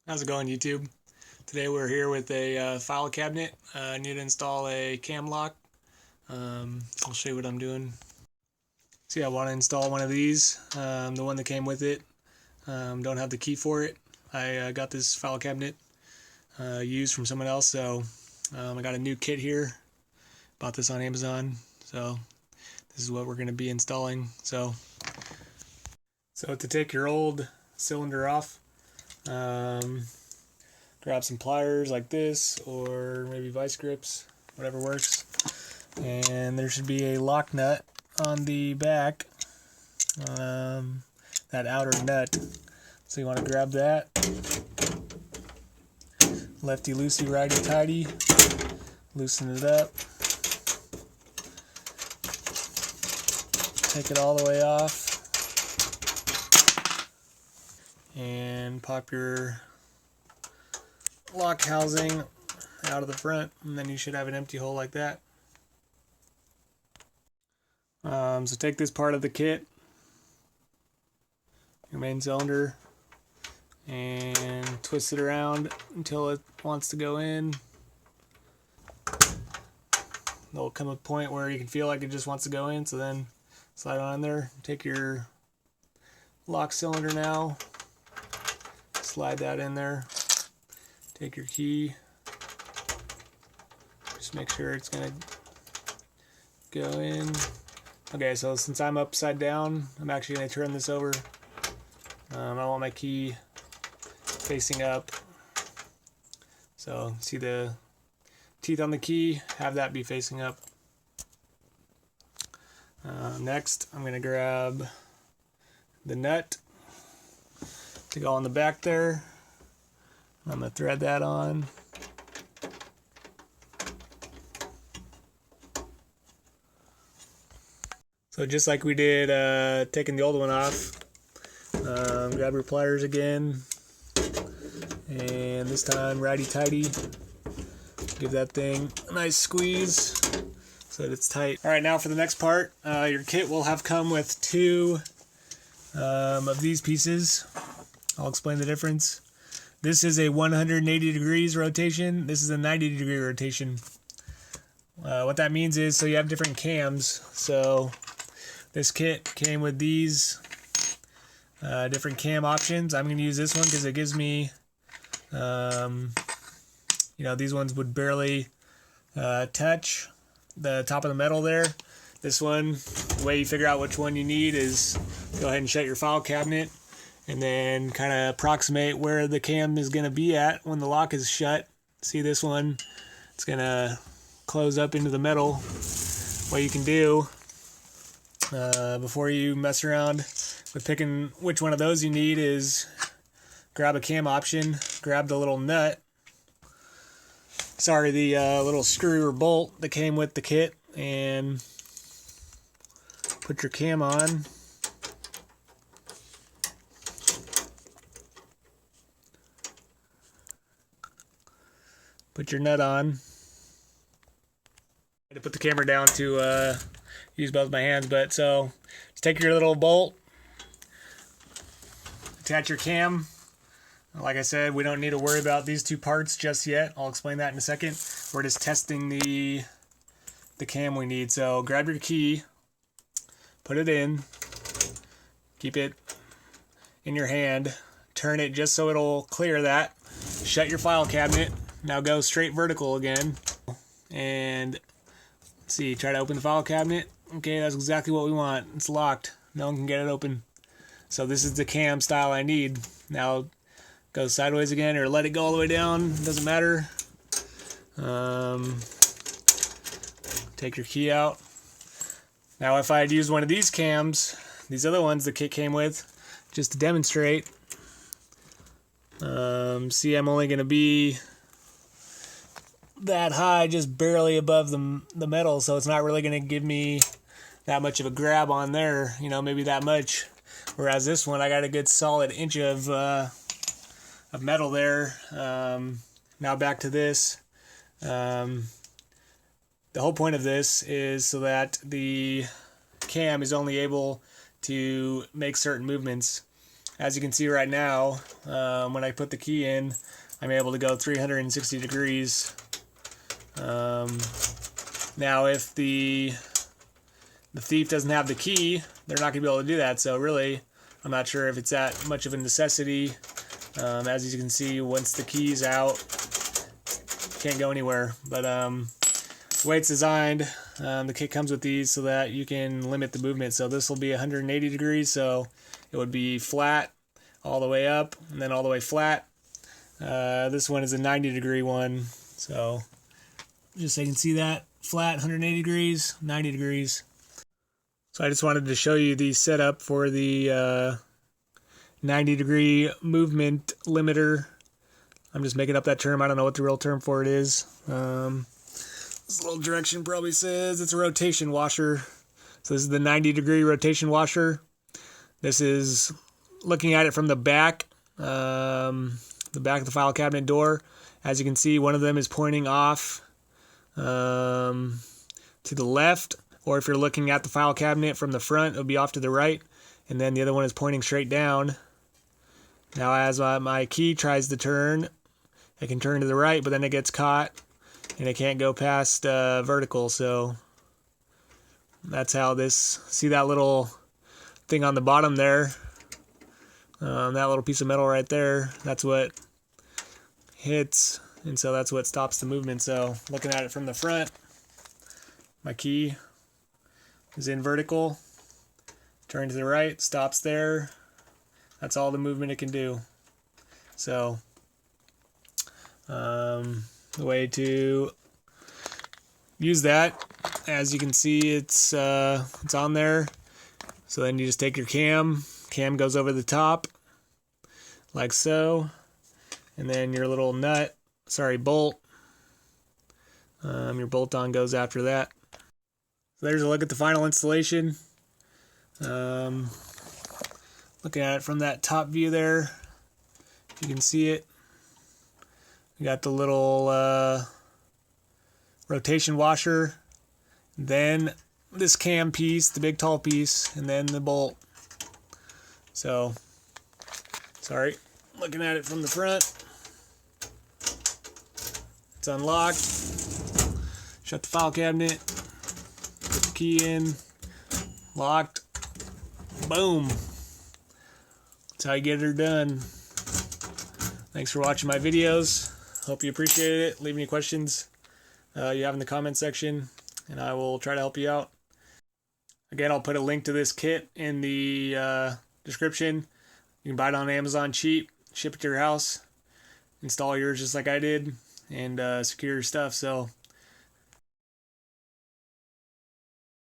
How's it going, YouTube? Today we're here with a file cabinet. I need to install a cam lock. I'll show you what I'm doing. See, I want to install one of these, the one that came with it. Don't have the key for it. I got this file cabinet used from someone else, so I got a new kit here. Bought this on Amazon, so this is what we're going to be installing. So to take your old cylinder off, grab some pliers like this, or maybe vice grips, whatever works. And there should be a lock nut on the back, that outer nut. So you want to grab that, lefty loosey, righty tighty, loosen it up, take it all the way off, and pop your lock housing out of the front, and then you should have an empty hole like that. So take this part of the kit, your main cylinder, and twist it around until it wants to go in. There'll come a point where you can feel like it just wants to go in, so then slide on in there. Take your lock cylinder now, slide that in there. Take your key, just make sure it's gonna go in. Okay, so since I'm upside down, I'm actually gonna turn this over. I want my key facing up. So see the teeth on the key, have that be facing up. Next, I'm gonna grab the nut to go on the back there. I'm going to thread that on. So just like we did taking the old one off, grab your pliers again, and this time righty-tighty. Give that thing a nice squeeze so that it's tight. Alright, now for the next part, your kit will have come with two of these pieces. I'll explain the difference. This is a 180 degrees rotation. This is a 90 degree rotation. What that means is, so you have different cams. So this kit came with these different cam options. I'm going to use this one because it gives me, these ones would barely touch the top of the metal there. This one, the way you figure out which one you need is go ahead and shut your file cabinet, and then kind of approximate where the cam is going to be at when the lock is shut. See this one? It's going to close up into the metal. What you can do before you mess around with picking which one of those you need is grab a cam option, grab the little nut, the little screw or bolt that came with the kit, and put your cam on. Put your nut on. I had to put the camera down to use both my hands, but so just take your little bolt, attach your cam. Like I said, we don't need to worry about these two parts just yet. I'll explain that in a second. We're just testing the cam we need. So grab your key, put it in, keep it in your hand, turn it just so it'll clear that. Shut your file cabinet. Now go straight vertical again, and see, try to open the file cabinet. Okay, that's exactly what we want. It's locked. No one can get it open. So this is the cam style I need. Now go sideways again, or let it go all the way down. Doesn't matter. Take your key out. Now if I had used one of these cams, these other ones the kit came with, just to demonstrate, see, I'm only going to be that high, just barely above the metal, so it's not really going to give me that much of a grab on there, maybe that much. Whereas this one, I got a good solid inch of metal there. Now back to this. The whole point of this is so that the cam is only able to make certain movements. as you can see right now, when I put the key in, I'm able to go 360 degrees. Now if the thief doesn't have the key, they're not going to be able to do that. So really, I'm not sure if it's that much of a necessity. As you can see, once the key's out, can't go anywhere. But the way it's designed, the kit comes with these so that you can limit the movement. So this will be 180 degrees, so it would be flat all the way up and then all the way flat. This one is a 90 degree one, so just so you can see that, flat 180 degrees, 90 degrees. So I just wanted to show you the setup for the 90 degree movement limiter. I'm just making up that term. I don't know what the real term for it is. This little direction probably says it's a rotation washer. So this is the 90 degree rotation washer. This is looking at it from the back of the file cabinet door. As you can see, one of them is pointing off to the left, or if you're looking at the file cabinet from the front, it'll be off to the right, and then the other one is pointing straight down. Now as my key tries to turn, it can turn to the right, but then it gets caught and it can't go past vertical. So that's how this, see that little thing on the bottom there, that little piece of metal right there, that's what hits, and so that's what stops the movement. So looking at it from the front, my key is in vertical, turn to the right, stops there. That's all the movement it can do. So the way to use that, as you can see, it's on there. So then you just take your cam goes over the top like so, and then your little bolt, your bolt-on goes after that. So there's a look at the final installation. Looking at it from that top view there, you can see it. We got the little rotation washer, then this cam piece, the big tall piece, and then the bolt. So, sorry, looking at it from the front, it's unlocked. Shut the file cabinet, put the key in, locked, boom. That's how you get her done. Thanks for watching my videos. Hope you appreciated it. Leave any questions you have in the comment section, and I will try to help you out. Again, I'll put a link to this kit in the description. You can buy it on Amazon cheap, ship it to your house, install yours just like I did, and secure your stuff. So